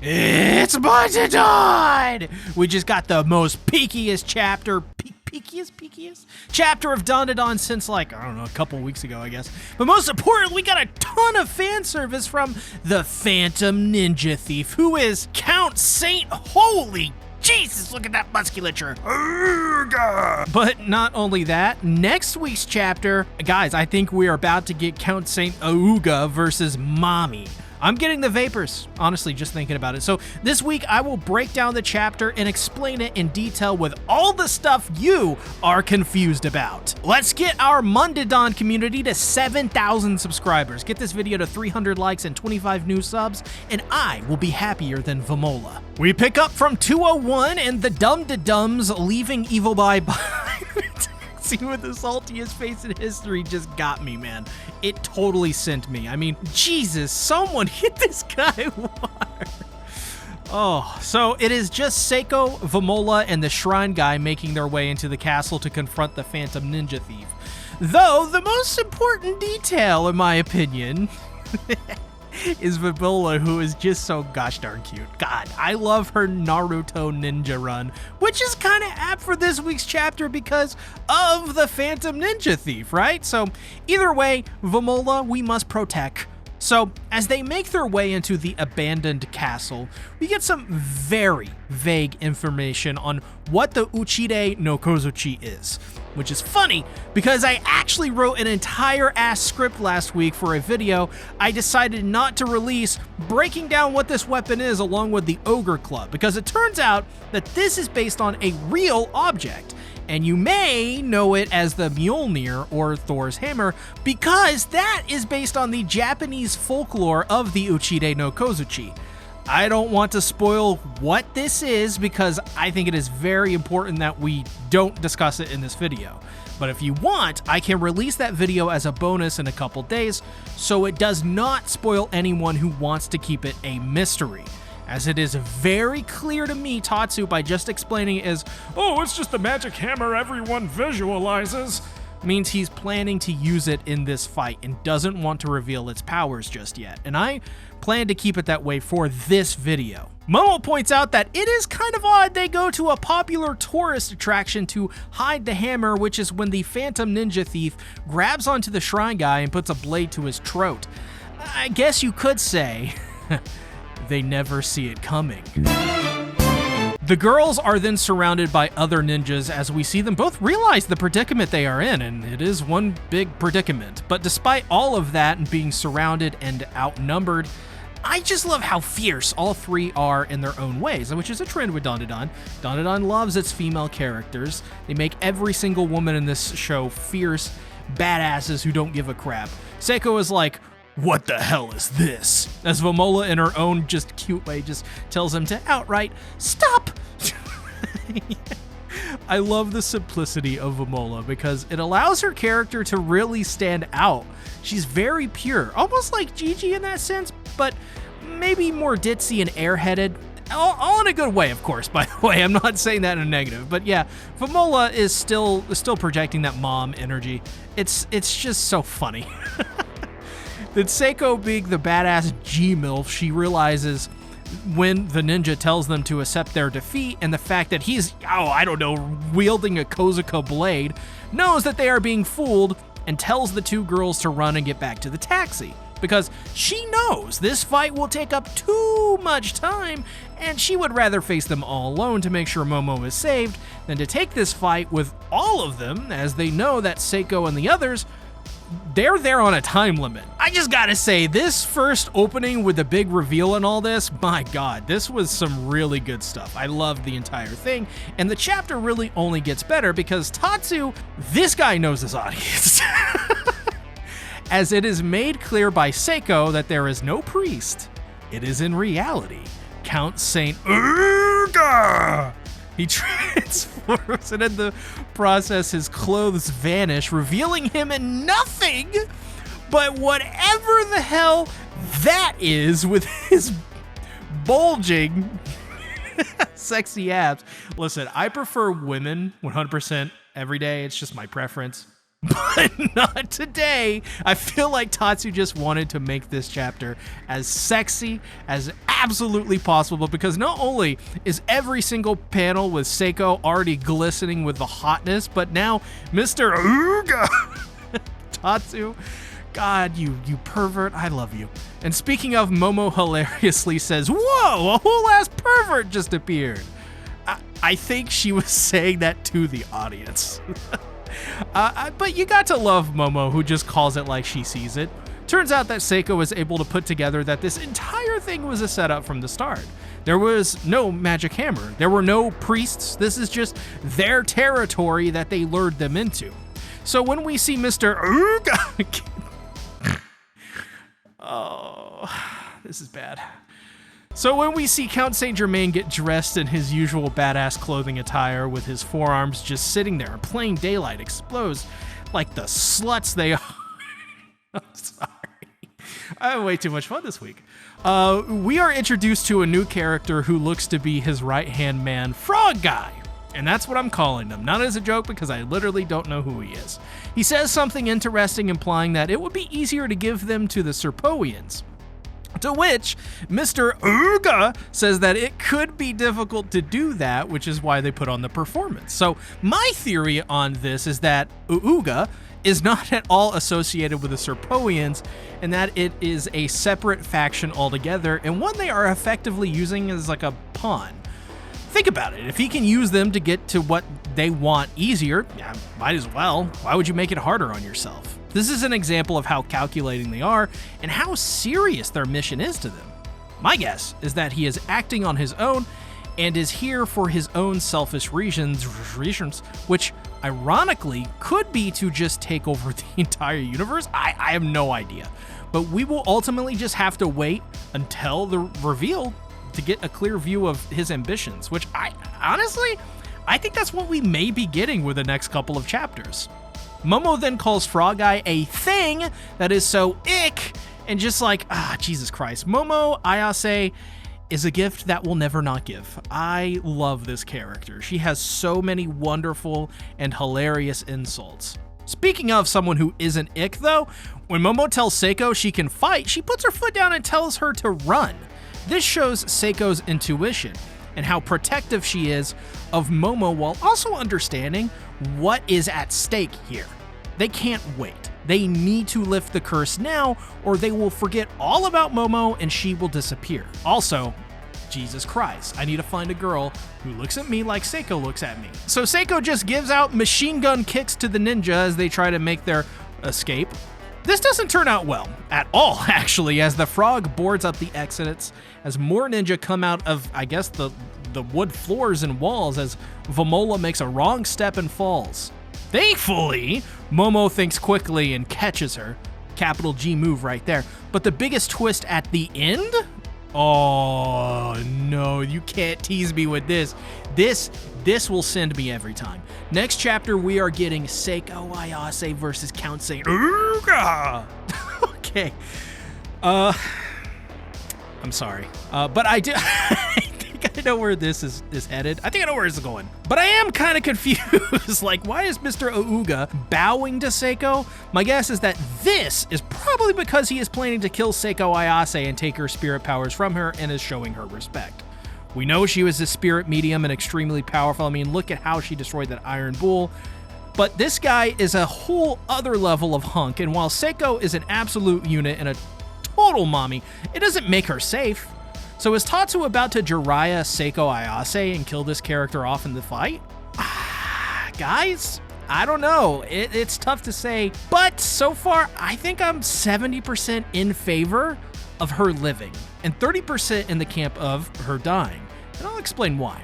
It's Dandadan! We just got the most peakiest chapter, peakiest chapter of Dandadan since, like, I don't know, a couple weeks ago, I guess. But most importantly, we got a ton of fan service from the Phantom Ninja Thief, who is Count Saint. Holy Jesus, look at that musculature. But not only that, next week's chapter, guys, I think we are about to get Count Saint Auga versus Mommy. I'm getting the vapors, honestly, just thinking about it. So this week, I will break down the chapter and explain it in detail with all the stuff you are confused about. Let's get our Dandadan community to 7,000 subscribers. Get this video to 300 likes and 25 new subs, and I will be happier than Vamola. We pick up from 201 and the Dum-de-Dums leaving Evil Bye behind. See, with the saltiest face in history just got me, man. It totally sent me. I mean, Jesus, someone hit this guy water. Oh, so it is just Seiko, Vamola, and the Shrine Guy making their way into the castle to confront the Phantom Ninja Thief. Though, the most important detail, in my opinion, is Vamola, who is just so gosh darn cute. God, I love her Naruto ninja run, which is kind of apt for this week's chapter because of the Phantom Ninja Thief, right? So either way, Vamola, we must protect. So as they make their way into the abandoned castle, we get some very vague information on what the Uchide no Kozuchi is. Which is funny, because I actually wrote an entire ass script last week for a video I decided not to release, breaking down what this weapon is along with the Ogre Club, because it turns out that this is based on a real object, and you may know it as the Mjolnir or Thor's hammer, because that is based on the Japanese folklore of the Uchide no Kozuchi. I don't want to spoil what this is because I think it is very important that we don't discuss it in this video. But if you want, I can release that video as a bonus in a couple days, so it does not spoil anyone who wants to keep it a mystery. As it is very clear to me, Tatsu, by just explaining it as, oh, it's just the magic hammer everyone visualizes, means he's planning to use it in this fight and doesn't want to reveal its powers just yet. And I plan to keep it that way for this video. Momo points out that it is kind of odd they go to a popular tourist attraction to hide the hammer, which is when the Phantom Ninja Thief grabs onto the Shrine Guy and puts a blade to his throat. I guess you could say they never see it coming. The girls are then surrounded by other ninjas as we see them both realize the predicament they are in, and it is one big predicament. But despite all of that and being surrounded and outnumbered, I just love how fierce all three are in their own ways, which is a trend with Dandadan. Dandadan loves its female characters. They make every single woman in this show fierce badasses who don't give a crap. Seiko is like, what the hell is this? As Vamola, in her own just cute way, just tells him to outright stop. I love the simplicity of Vamola because it allows her character to really stand out. She's very pure, almost like Gigi in that sense, but maybe more ditzy and airheaded. All in a good way, of course, by the way. I'm not saying that in a negative, but yeah, Vamola is still projecting that mom energy. It's just so funny. That Seiko, being the badass G-MILF, she realizes when the ninja tells them to accept their defeat, and the fact that he's, wielding a Kozuka blade, knows that they are being fooled and tells the two girls to run and get back to the taxi. Because she knows this fight will take up too much time, and she would rather face them all alone to make sure Momo is saved than to take this fight with all of them, as they know that Seiko and the others, they're there on a time limit. I just gotta say, this first opening with the big reveal and all this, my god, this was some really good stuff. I loved the entire thing, and the chapter really only gets better because Tatsu, this guy knows his audience. As it is made clear by Seiko that there is no priest, it is in reality Count Saint Auga. He transforms, and in the process, his clothes vanish, revealing him in nothing but whatever the hell that is with his bulging, sexy abs. Listen, I prefer women 100% every day. It's just my preference. But not today. I feel like Tatsu just wanted to make this chapter as sexy as absolutely possible, because not only is every single panel with Seiko already glistening with the hotness, but now Mr. Ooga Tatsu, God, you pervert, I love you. And speaking of, Momo hilariously says, "Whoa, a whole ass pervert just appeared." I think she was saying that to the audience. But you got to love Momo, who just calls it like she sees it. Turns out that Seiko was able to put together that this entire thing was a setup from the start. There was no magic hammer. There were no priests. This is just their territory that they lured them into. So when we see Mr. Ooga... Oh, this is bad. So when we see Count Saint Germain get dressed in his usual badass clothing attire with his forearms just sitting there in plain daylight exposed like the sluts they are. I'm sorry. I have way too much fun this week. We are introduced to a new character who looks to be his right-hand man, Frog Guy. And that's what I'm calling him. Not as a joke, because I literally don't know who he is. He says something interesting, implying that it would be easier to give them to the Serpoians. To which Mr. Ooga says that it could be difficult to do that, which is why they put on the performance. So my theory on this is that Ooga is not at all associated with the Serpoians, and that it is a separate faction altogether, and one they are effectively using as like a pawn. Think about it. If he can use them to get to what they want easier, yeah, might as well. Why would you make it harder on yourself? This is an example of how calculating they are and how serious their mission is to them. My guess is that he is acting on his own and is here for his own selfish reasons, which ironically could be to just take over the entire universe. I have no idea. But we will ultimately just have to wait until the reveal to get a clear view of his ambitions, which I think that's what we may be getting with the next couple of chapters. Momo then calls Frog Guy a thing that is so ick, and just like, Jesus Christ. Momo Ayase is a gift that will never not give. I love this character. She has so many wonderful and hilarious insults. Speaking of someone who isn't ick though, when Momo tells Seiko she can fight, she puts her foot down and tells her to run. This shows Seiko's intuition and how protective she is of Momo, while also understanding what is at stake here. They can't wait. They need to lift the curse now, or they will forget all about Momo and she will disappear. Also, Jesus Christ, I need to find a girl who looks at me like Seiko looks at me. So Seiko just gives out machine gun kicks to the ninja as they try to make their escape. This doesn't turn out well at all, actually, as the frog boards up the exits as more ninja come out of, I guess, the wood floors and walls as Vamola makes a wrong step and falls. Thankfully, Momo thinks quickly and catches her. Capital G move right there. But the biggest twist at the end? Oh, no, you can't tease me with this. This will send me every time. Next chapter, we are getting Seiko Ayase versus Count Saint Ooga. Okay. I'm sorry. But I do... I think I know where this is headed. I think I know where it's going. But I am kind of confused. Like, why is Mr. Ooga bowing to Seiko? My guess is that this is probably because he is planning to kill Seiko Ayase and take her spirit powers from her and is showing her respect. We know she was a spirit medium and extremely powerful. I mean, look at how she destroyed that Iron Bull. But this guy is a whole other level of hunk, and while Seiko is an absolute unit and a total mommy, it doesn't make her safe. So is Tatsu about to Jiraiya Seiko Ayase and kill this character off in the fight? Guys, I don't know. It's tough to say, but so far, I think I'm 70% in favor of her living and 30% in the camp of her dying. And I'll explain why.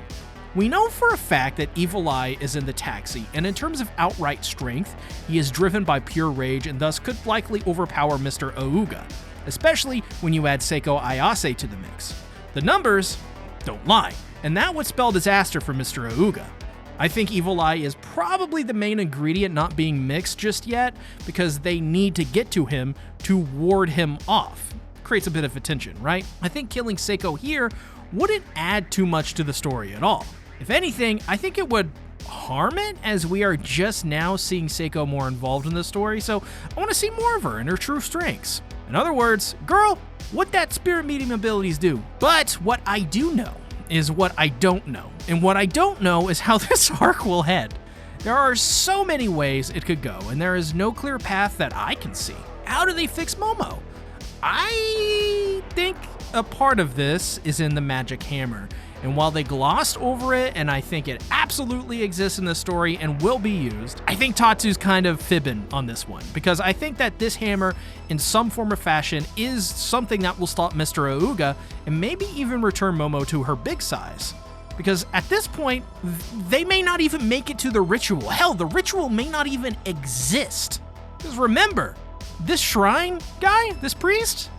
We know for a fact that Evil Eye is in the taxi, and in terms of outright strength, he is driven by pure rage and thus could likely overpower Mr. Ooga, especially when you add Seiko Ayase to the mix. The numbers don't lie, and that would spell disaster for Mr. Ooga. I think Evil Eye is probably the main ingredient not being mixed just yet, because they need to get to him to ward him off. Creates a bit of attention, right? I think killing Seiko here wouldn't add too much to the story at all. If anything, I think it would harm it, as we are just now seeing Seiko more involved in the story, so I want to see more of her and her true strengths. In other words, girl, what that spirit medium abilities do. But what I do know is what I don't know. And what I don't know is how this arc will head. There are so many ways it could go, and there is no clear path that I can see. How do they fix Momo? I think a part of this is in the magic hammer. And while they glossed over it, and I think it absolutely exists in the story and will be used, I think Tatsu's kind of fibbing on this one, because I think that this hammer, in some form or fashion, is something that will stop Mr. Auga and maybe even return Momo to her big size. Because at this point, they may not even make it to the ritual. Hell, the ritual may not even exist. Because remember, this shrine guy, this priest,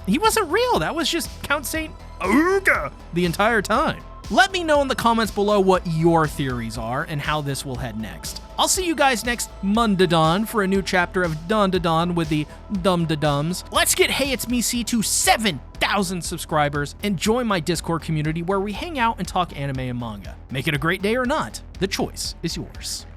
he wasn't real. That was just Count Saint Auga the entire time. Let me know in the comments below what your theories are and how this will head next. I'll see you guys next Mondadan for a new chapter of Dandadan with the Dum-Da-Dums. Let's get Hey It's Me C to 7,000 subscribers and join my Discord community where we hang out and talk anime and manga. Make it a great day or not, the choice is yours.